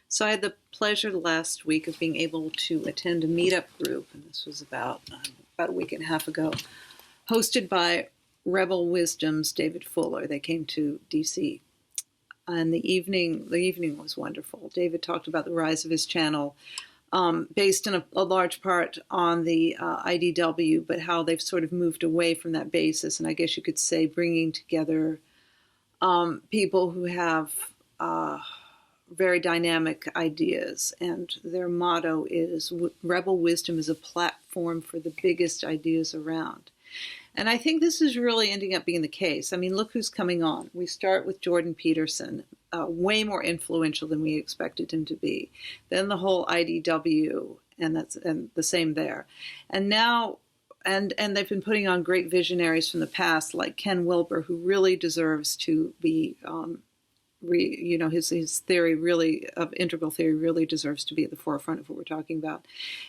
So I had the pleasure last week of being able to attend a Meetup group, and this was about a week and a half ago, hosted by Rebel Wisdom's David Fuller. They came to D.C. And the evening was wonderful. David talked about the rise of his channel, based in a large part on the IDW, but how they've sort of moved away from that basis, and I guess you could say bringing together people who have very dynamic ideas, and their motto is Rebel Wisdom is a platform for the biggest ideas around. And I think this is really ending up being the case. I mean, look who's coming on. We start with Jordan Peterson, way more influential than we expected him to be. Then the whole IDW, and the same there. And now, and they've been putting on great visionaries from the past, like Ken Wilber, who really deserves to be his theory really of integral theory really deserves to be at the forefront of what we're talking about.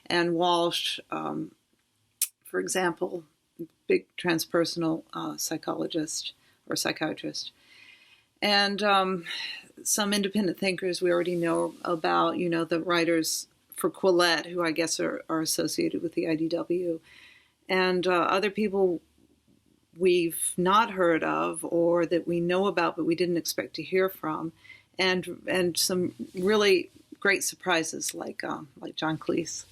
And Walsh, for example, big transpersonal psychologist or psychiatrist. And some independent thinkers we already know about, the writers for Quillette, who I guess are associated with the IDW, and other people we've not heard of or that we know about but we didn't expect to hear from, and some really great surprises like John Cleese.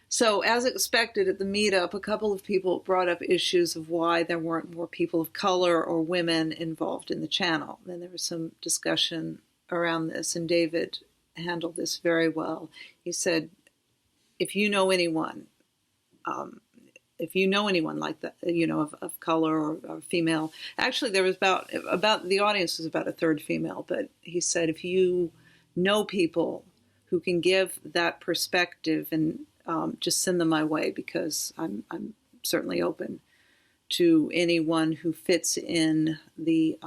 So as expected at the meetup, a couple of people brought up issues of why there weren't more people of color or women involved in the channel. And there was some discussion around this, and David handled this very well. He said, if you know anyone like that, of color or female, actually there was about the audience was about a third female, but he said, if you know people who can give that perspective, and just send them my way, because I'm certainly open to anyone who fits in the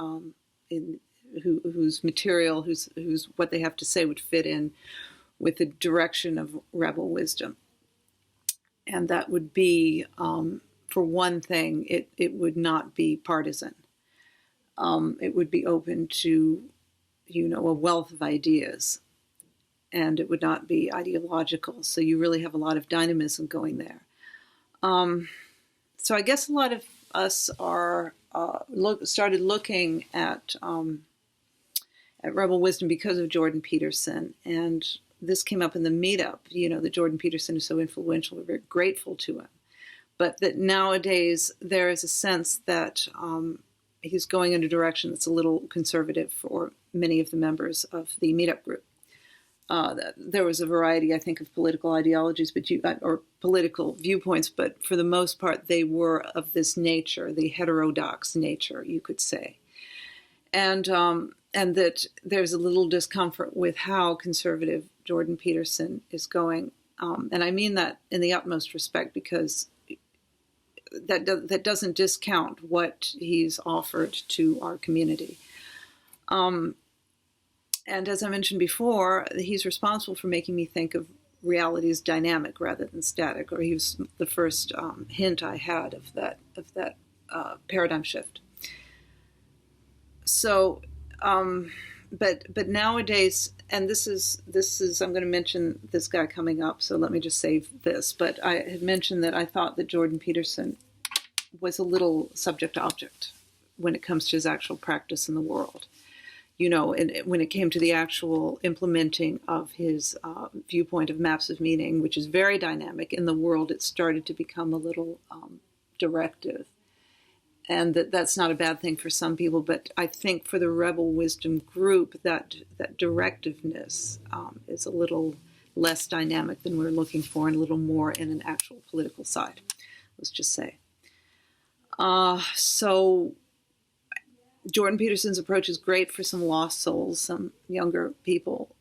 whose material, whose what they have to say would fit in with the direction of Rebel Wisdom. And that would be, for one thing, it would not be partisan. It would be open to, a wealth of ideas. And it would not be ideological. So you really have a lot of dynamism going there. So I guess a lot of us are started looking at Rebel Wisdom because of Jordan Peterson. And this came up in the meetup, that Jordan Peterson is so influential. We're very grateful to him. But that nowadays there is a sense that he's going in a direction that's a little conservative for many of the members of the meetup group. There was a variety, I think, of political ideologies, or political viewpoints, but for the most part, they were of this nature, the heterodox nature, you could say, and that there's a little discomfort with how conservative Jordan Peterson is going, and I mean that in the utmost respect, because that doesn't discount what he's offered to our community. And as I mentioned before, he's responsible for making me think of reality as dynamic rather than static, or he was the first hint I had of that paradigm shift. So, but nowadays, and this is I'm going to mention this guy coming up, so let me just save this. But I had mentioned that I thought that Jordan Peterson was a little subject-object when it comes to his actual practice in the world. And when it came to the actual implementing of his viewpoint of maps of meaning, which is very dynamic in the world, it started to become a little directive. And that's not a bad thing for some people, but I think for the Rebel Wisdom group, that directiveness is a little less dynamic than we're looking for, and a little more in an actual political side, let's just say. So Jordan Peterson's approach is great for some lost souls, some younger people,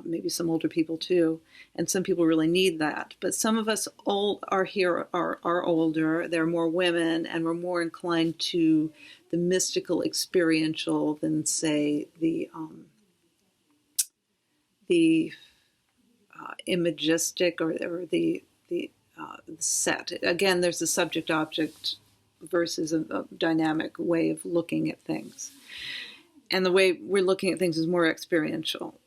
maybe some older people too, and some people really need that. But some of us are older, there are more women, and we're more inclined to the mystical, experiential than, say, the imagistic or the set. Again, there's the subject-object versus a dynamic way of looking at things. And the way we're looking at things is more experiential.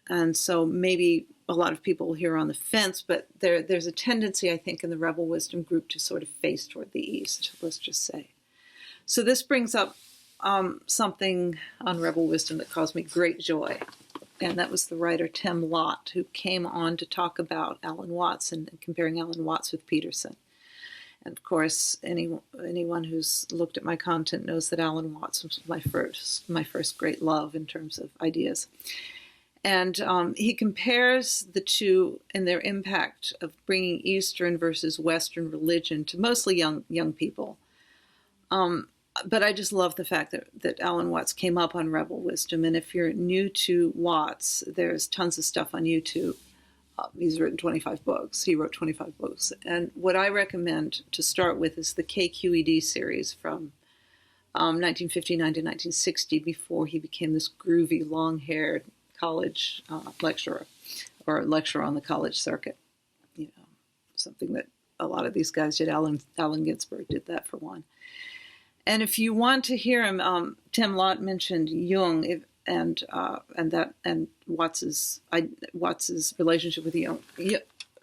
And so maybe a lot of people here are on the fence, but there's a tendency, I think, in the Rebel Wisdom group to sort of face toward the east, let's just say. So this brings up something on Rebel Wisdom that caused me great joy. And that was the writer Tim Lott, who came on to talk about Alan Watts and comparing Alan Watts with Peterson. And of course, anyone who's looked at my content knows that Alan Watts was my first great love in terms of ideas. And he compares the two and their impact of bringing Eastern versus Western religion to mostly young people. But I just love the fact that Alan Watts came up on Rebel Wisdom. And if you're new to Watts, there's tons of stuff on YouTube. He's written 25 books. He wrote 25 books. And what I recommend to start with is the KQED series from 1959 to 1960, before he became this groovy, long-haired college lecturer, or lecturer on the college circuit. You know, something that a lot of these guys did. Allen Ginsberg did that, for one. And if you want to hear him, Tim Lott mentioned Jung and Watts's relationship with Jung.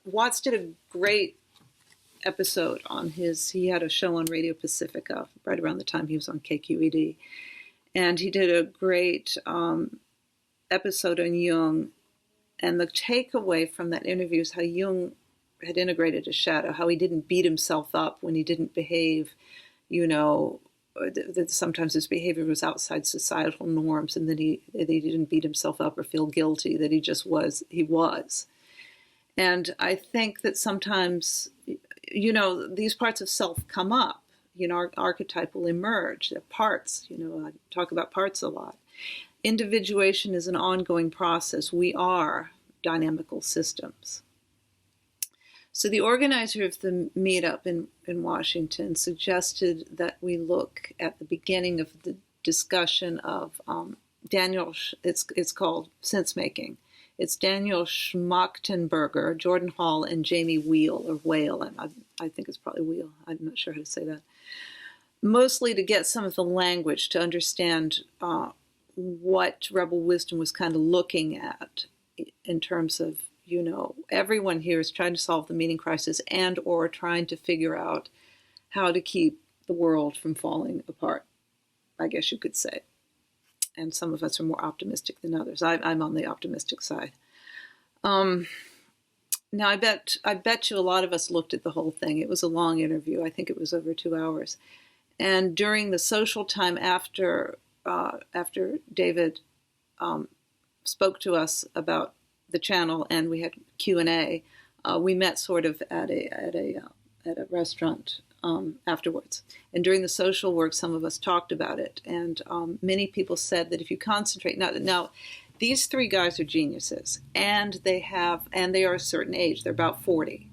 Watts did a great episode on he had a show on Radio Pacifica right around the time he was on KQED, and he did a great episode on Jung. And the takeaway from that interview is how Jung had integrated his shadow, how he didn't beat himself up when he didn't behave, that sometimes his behavior was outside societal norms, and that he didn't beat himself up or feel guilty, that he was. And I think that sometimes, these parts of self come up, our archetype will emerge, the parts, I talk about parts a lot. Individuation is an ongoing process. We are dynamical systems. So the organizer of the meetup in Washington suggested that we look at the beginning of the discussion of Daniel, it's called Sensemaking. It's Daniel Schmachtenberger, Jordan Hall, and Jamie Whale, and I think it's probably Wheel. I'm not sure how to say that. Mostly to get some of the language to understand what Rebel Wisdom was kind of looking at in terms of, everyone here is trying to solve the meaning crisis and or trying to figure out how to keep the world from falling apart, I guess you could say. And some of us are more optimistic than others. I'm on the optimistic side. Now, I bet you a lot of us looked at the whole thing. It was a long interview. I think it was over 2 hours. And during the social time after David spoke to us about the channel, and we had Q&A. We met sort of at a restaurant afterwards. And during the social work, some of us talked about it, and many people said that if you concentrate now, these three guys are geniuses, and they are a certain age. They're about 40,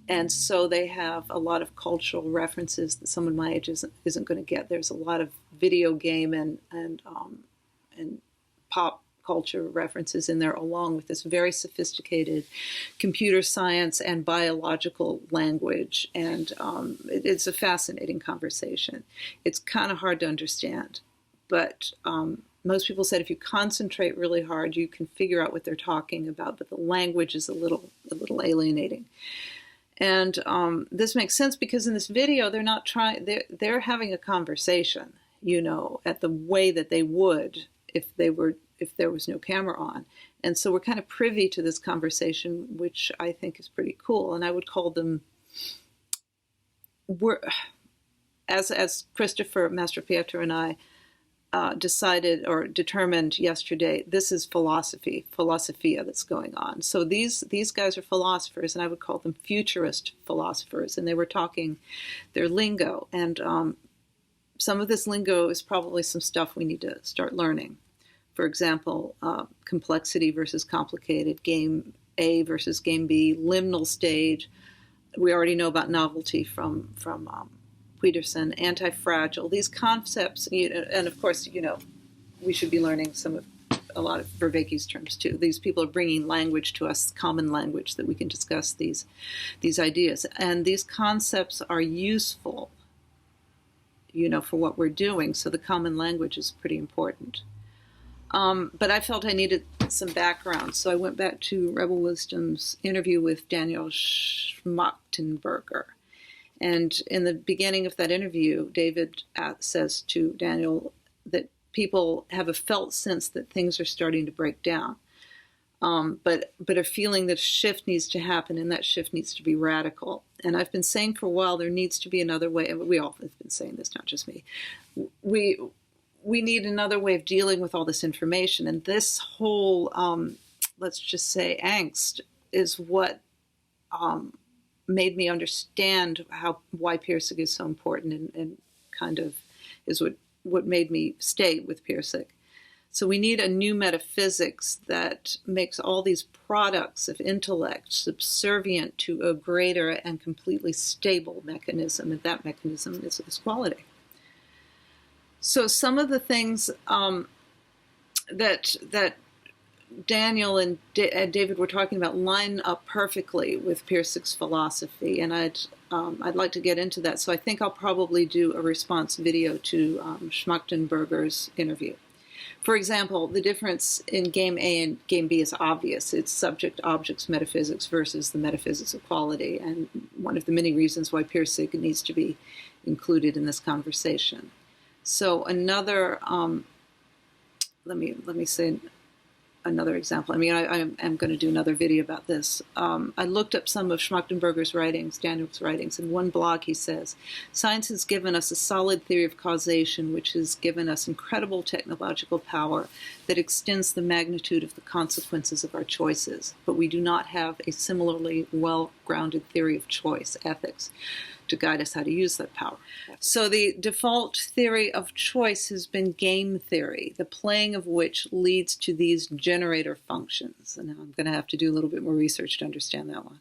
and so they have a lot of cultural references that someone my age isn't going to get. There's a lot of video game and pop culture references in there, along with this very sophisticated computer science and biological language. And it's a fascinating conversation. It's kind of hard to understand, but most people said if you concentrate really hard, you can figure out what they're talking about, but the language is a little alienating. And this makes sense because in this video, they're having a conversation, at the way that they would if there was no camera on. And so we're kind of privy to this conversation, which I think is pretty cool. And I would call them, as Christopher Mastropietro and I decided or determined yesterday, this is philosophia that's going on. So these guys are philosophers, and I would call them futurist philosophers. And they were talking their lingo. And some of this lingo is probably some stuff we need to start learning. For example, complexity versus complicated, game A versus game B, liminal stage. We already know about novelty from Peterson, anti-fragile. These concepts, and of course, we should be learning a lot of Vervaeke's terms too. These people are bringing language to us, common language, that we can discuss these ideas. And these concepts are useful, for what we're doing. So the common language is pretty important. But I felt I needed some background. So I went back to Rebel Wisdom's interview with Daniel Schmachtenberger. And in the beginning of that interview, David says to Daniel that people have a felt sense that things are starting to break down, but a feeling that a shift needs to happen, and that shift needs to be radical. And I've been saying for a while there needs to be another way. We all have been saying this, not just me. We need another way of dealing with all this information, and this whole, let's just say, angst is what made me understand why Pirsig is so important, and kind of is what made me stay with Pirsig. So we need a new metaphysics that makes all these products of intellect subservient to a greater and completely stable mechanism, and that mechanism is quality. So some of the things that Daniel and David were talking about line up perfectly with Pirsig's philosophy, and I'd like to get into that. So I think I'll probably do a response video to Schmachtenberger's interview. For example, the difference in Game A and Game B is obvious. It's subject-objects metaphysics versus the metaphysics of quality, and one of the many reasons why Pirsig needs to be included in this conversation. So another, let me say another example. I mean, I am going to do another video about this. I looked up some of Schmachtenberger's writings, Daniel's writings. In one blog he says, "Science has given us a solid theory of causation, which has given us incredible technological power that extends the magnitude of the consequences of our choices. But we do not have a similarly well-grounded theory of choice, ethics, to guide us how to use that power." So the default theory of choice has been game theory, the playing of which leads to these generator functions. And I'm going to have to do a little bit more research to understand that one.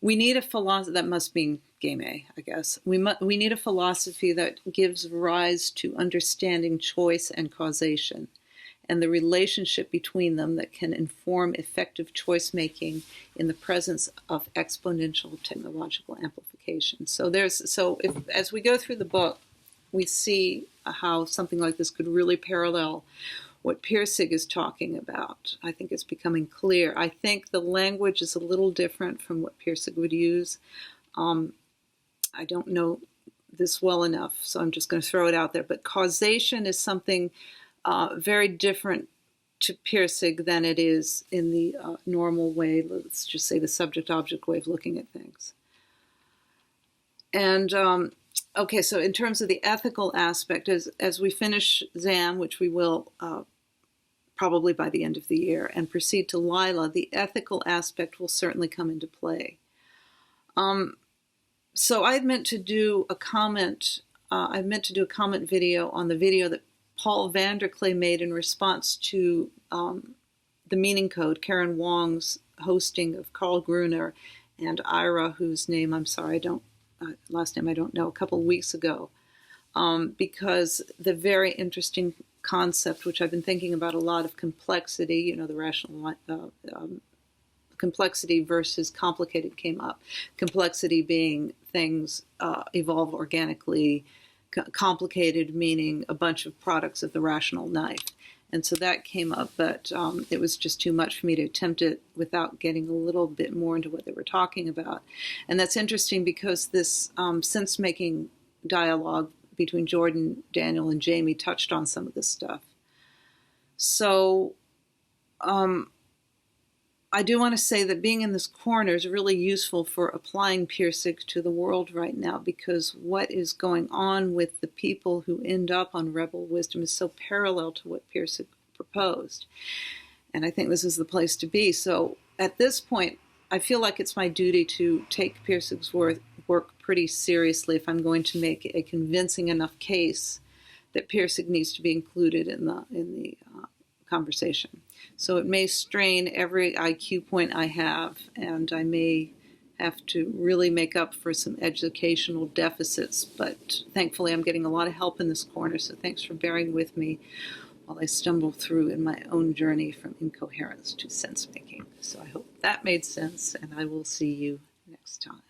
We need a philosophy, that must mean Game A, I guess. We need a philosophy that gives rise to understanding choice and causation, and the relationship between them that can inform effective choice making in the presence of exponential technological amplification. So as we go through the book, we see how something like this could really parallel what Pirsig is talking about. I think it's becoming clear. I think the language is a little different from what Pirsig would use. I don't know this well enough, so I'm just going to throw it out there. But causation is something very different to Pirsig than it is in the normal way, let's just say the subject-object way of looking at things. And, okay, so in terms of the ethical aspect, as we finish ZAM, which we will probably by the end of the year, and proceed to Lila, the ethical aspect will certainly come into play. So I meant to do a comment video on the video that Paul Vanderklay made in response to the Meaning Code, Karen Wong's hosting of Carl Gruner and Ira, whose name I'm sorry, last name I don't know, a couple of weeks ago, because the very interesting concept, which I've been thinking about a lot, of complexity, the rational complexity versus complicated came up. Complexity being things evolve organically, complicated meaning a bunch of products of the rational knife. And so that came up, but it was just too much for me to attempt it without getting a little bit more into what they were talking about. And that's interesting because this sense-making dialogue between Jordan, Daniel, and Jamie touched on some of this stuff. So I do want to say that being in this corner is really useful for applying Pirsig to the world right now, because what is going on with the people who end up on Rebel Wisdom is so parallel to what Pirsig proposed. And I think this is the place to be. So at this point, I feel like it's my duty to take Pirsig's work pretty seriously if I'm going to make a convincing enough case that Pirsig needs to be included in the conversation. So it may strain every IQ point I have, and I may have to really make up for some educational deficits, but thankfully I'm getting a lot of help in this corner, so thanks for bearing with me while I stumble through in my own journey from incoherence to sense-making. So I hope that made sense, and I will see you next time.